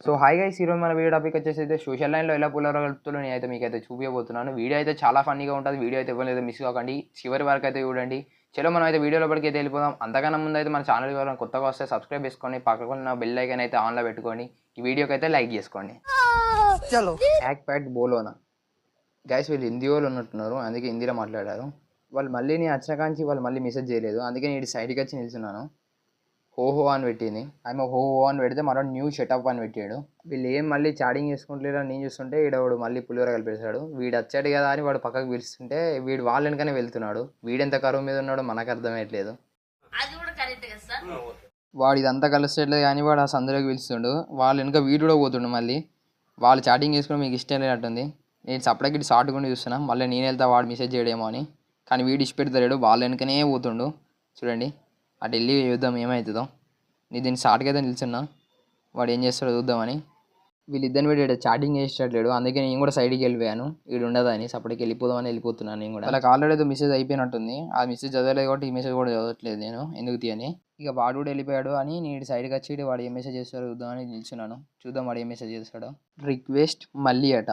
So hi guys, ఈరోజు మన video topic వచ్చేసి అయితే సోషల్ లైన్లో ఎలా పులిహోర కలుపుతారో నేనైతే మీకైతే చూపించబోతున్నాను. వీడియో అయితే చాలా ఫన్నీగా ఉంటుంది. వీడియో అయితే ఎవరైతే మిస్ కాకండి, చివరి వరకు అయితే చూడండి. చలో మనం అయితే వీడియోలో పడికి అయితే వెళ్ళిపోదాం. అంతకన్నా ముందు అయితే మన ఛానల్ ఎవరైనా కొత్తగా వస్తే సబ్స్క్రైబ్ చేసుకోండి, పక్కకున్న బెల్ ఐకాన్ అయితే ఆన్లో పెట్టుకోండి, ఈ వీడియోకి అయితే లైక్ చేసుకోండి. చలో యాక్ ప్యాట్ బోలోనా గైస్, వీళ్ళు హిందీ వాళ్ళు ఉన్నట్టున్నారు, అందుకే హిందీలో మాట్లాడారు. వాళ్ళు మళ్ళీ నేను వచ్చిన కాంచి వాళ్ళు మళ్ళీ మెసేజ్ చేయలేదు, అందుకే నేను సైడ్కి వచ్చి నిల్చున్నాను. హోహో అని పెట్టింది, ఆమె హోహో అని పెడితే మనోడు న్యూ షటప్ అని పెట్టాడు. వీళ్ళు ఏం మళ్ళీ చాటింగ్ చేసుకుంటలేరు అని నేను చూస్తుంటే ఈడవాడు మళ్ళీ పులిహోర కలిపేశాడు. వీడు వచ్చాడు కదా అని వాడు పక్కకు పిలుస్తుంటే వీడు వాళ్ళ వెనకనే వెళ్తున్నాడు. వీడెంత కరువు మీద ఉన్నాడో మనకు అర్థమయ్యట్లేదు. వాడు ఇదంతా కలుస్తలేదు కానీ వాడు ఆ సందులోకి పిలుస్తుండు. వాళ్ళ వెనక వీడు కూడా పోతుండు. మళ్ళీ వాళ్ళు చాటింగ్ చేసుకుని మీకు ఇష్టం లేనట్టుంది. నేను సపరేట్ ఇటు సాటుకుండా చూస్తున్నా, మళ్ళీ నేను వెళ్తా వాడు మెసేజ్ చేయడేమో అని. కానీ వీడు ఇష్టపెడతాడు, వాళ్ళ వెనకనే పోతుండు. చూడండి, అటు వెళ్ళి చూద్దాం ఏమవుతుందో. నేను దీన్ని షార్ట్గా అయితే నిల్చున్నా, వాడు ఏం చేస్తాడో చూద్దామని. వీళ్ళిద్దరిని వీడు చాటింగ్ చేసేటట్లేడు, అందుకే నేను కూడా సైడ్కి వెళ్ళిపోయాను. వీడు ఉండదని సపరేట్కి వెళ్ళిపోదామని వెళ్ళిపోతున్నాను నేను కూడా. వాళ్ళకి ఆల్రెడీ ఏదో మెసేజ్ అయిపోయినట్టుంది, ఆ మెసేజ్ చదవలేదు కాబట్టి ఈ మెసేజ్ కూడా చదవట్లేదు నేను, ఎందుకు తీయని. ఇక వాడు కూడా వెళ్ళిపోయాడు అని నేను సైడ్కి వచ్చి వాడు ఏం మెసేజ్ చేస్తాడో చూద్దామని నిల్చున్నాను. చూద్దాం వాడు ఏం మెసేజ్ చేస్తాడో. రిక్వెస్ట్ మళ్ళీ అట.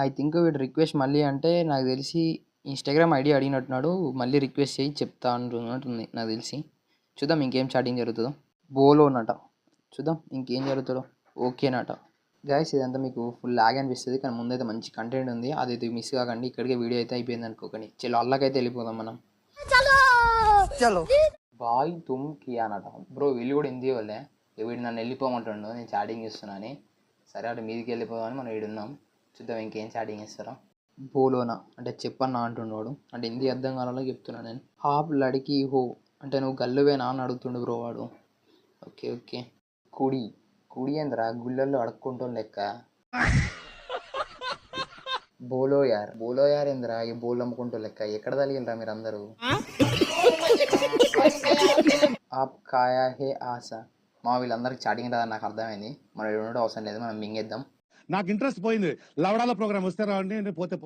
ఐ థింక్ వీడు రిక్వెస్ట్ మళ్ళీ అంటే నాకు తెలిసి ఇన్స్టాగ్రామ్ ఐడి అడిగినట్టున్నాడు, మళ్ళీ రిక్వెస్ట్ చేయి చెప్తా అంటున్నట్టుంది నాకు తెలిసి. చూద్దాం ఇంకేం చాటింగ్ జరుగుతుందో. బోలోనట, చూద్దాం ఇంకేం జరుగుతుందో. ఓకేనట. గైస్, ఇదంతా మీకు ఫుల్ లాగ్ అనిపిస్తుంది, కానీ ముందైతే మంచి కంటెంట్ ఉంది, అదైతే మిస్ కాకండి. ఇక్కడికే వీడియో అయితే అయిపోయింది అనుకోకండి. చలో అల్లకైతే వెళ్ళిపోదాం మనం. చలో బాయ్ తుమ్ కియానట. బ్రో వీళ్ళు కూడా హిందీ వాళ్ళే. వీడు నన్ను వెళ్ళిపోమంటుండు, నేను చాటింగ్ చేస్తున్నా అని. సరే అటు మీదికి వెళ్ళిపోదామని మనం వీడున్నాం. చూద్దాం ఇంకేం చాటింగ్ చేస్తారో. బోలోనా అంటే చెప్పన్నా అంటున్నాడు, అంటే హిందీ అర్థం కావాలో చెప్తున్నా నేను. హాప్ లడికి హో అంటే నువ్వు గల్లువేనా అని అడుగుతుండు బ్రో వాడు. Okay okay. కుడి కుడి ఏంద్రా, గుళ్ళల్లో అడుక్కుంటూ లెక్క. బోలో యార్, బోలో యార్ ఏంద్రా, ఈ బోల్ అమ్ముకుంటూ లెక్క. ఎక్కడ తగిలినరా మీరు అందరూ. ఆప్ కాయా హే ఆశ. మా వీళ్ళందరికి చాటింగ్ రాదని నాకు అర్థమైంది. మనం ఉండడం అవసరం లేదు, మనం మింగేద్దాం. నాకు ఇంట్రెస్ట్ పోయింది. లవడాల ప్రోగ్రామ్ వస్తే రావండి, పోతే